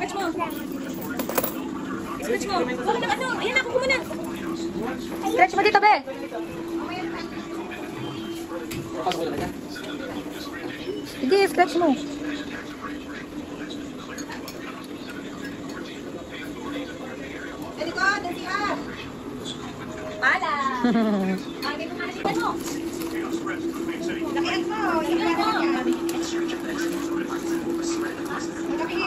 Scratch mo. Scratch mo. Huwag na ano. Ayan na, kuko mo na. Scratch mo dito, be. Sige, scratch mo. Likod, NCR. Pala. Ay, mo nga siya mo. Lakihan mo. Yung pala niya. Laki.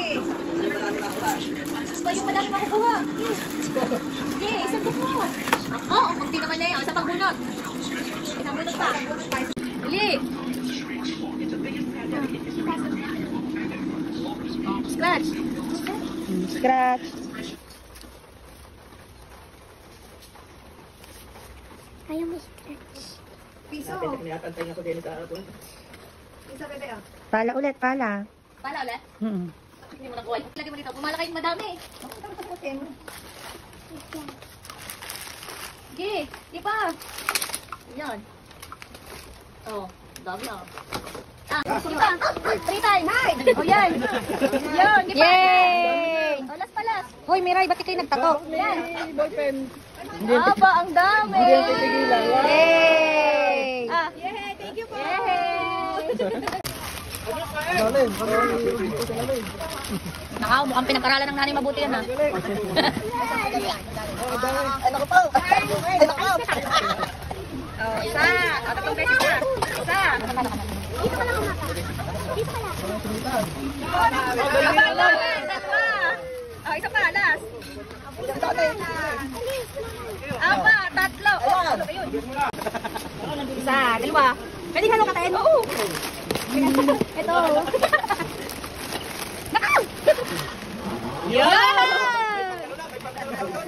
Ba yung madami makukuha. Sige, isang mo. Oo, hindi naman na yun. Sa pagbunot. Isang bunot pa. Dali. Scratch. Scratch. Kaya mo scratch. Piso. Piso, bebe. Pala ulit, pala. Pala ulit? Hindi mo nakuha. Lagi mo dito. Pumalaki yung madami. Sige. Di pa. Yan. Oh. Dami na. Sige pa. 3 times. O yan. Yan. Di pa. Yay! O, last pa last. Hoy, Miray, bakit kayo nagtato? Yan. Aba, ang dami. Yay! Yay. Thank you po. Nakaw, mukhang pinag-aralan ng nanay mabuti yan, ha? Ano ko po? Ano ko? Oh, isa. O, 3 beses na. Isa. Dito ka lang umaka. Dito ka lang. Dalawa. Oh, isa pa. Last. Apa, 3. Oh, ayun. Isa, 2. Pwede halo ka tayo? Oo. Ito. Nakaw! Yan!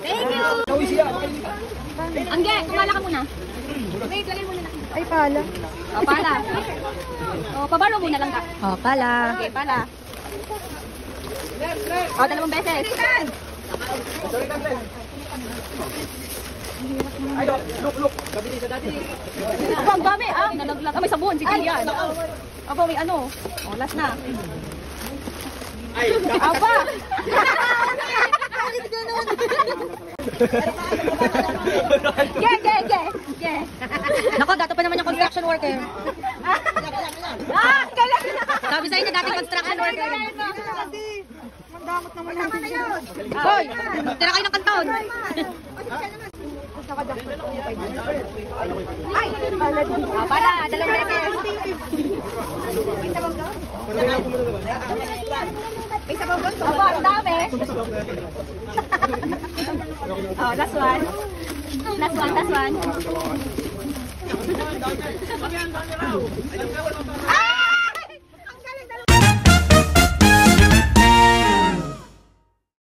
Thank you! Angge, kumala ka muna. Wait, lagay muna na. Ay, pala. O, pala. O, pabalo muna lang ka. Oh, pala. Okay, pala. O, 2 beses. Ay, look. Gabi sa dati. Aba, ang dami. Nalaglag. May sabon. Sige, yan. Aba, may ano. O, last na. Ay, Aba! Ge. Nako, dato pa naman yung construction worker. Galing! Sabi sa'yo na dating construction worker. Magdamot naman natin. Hoy, tira kayo ng kanton. Ay! Pala, 2 beses. Isa ba ba? Aba, ang dami. Oh, last one. Last one. Ah!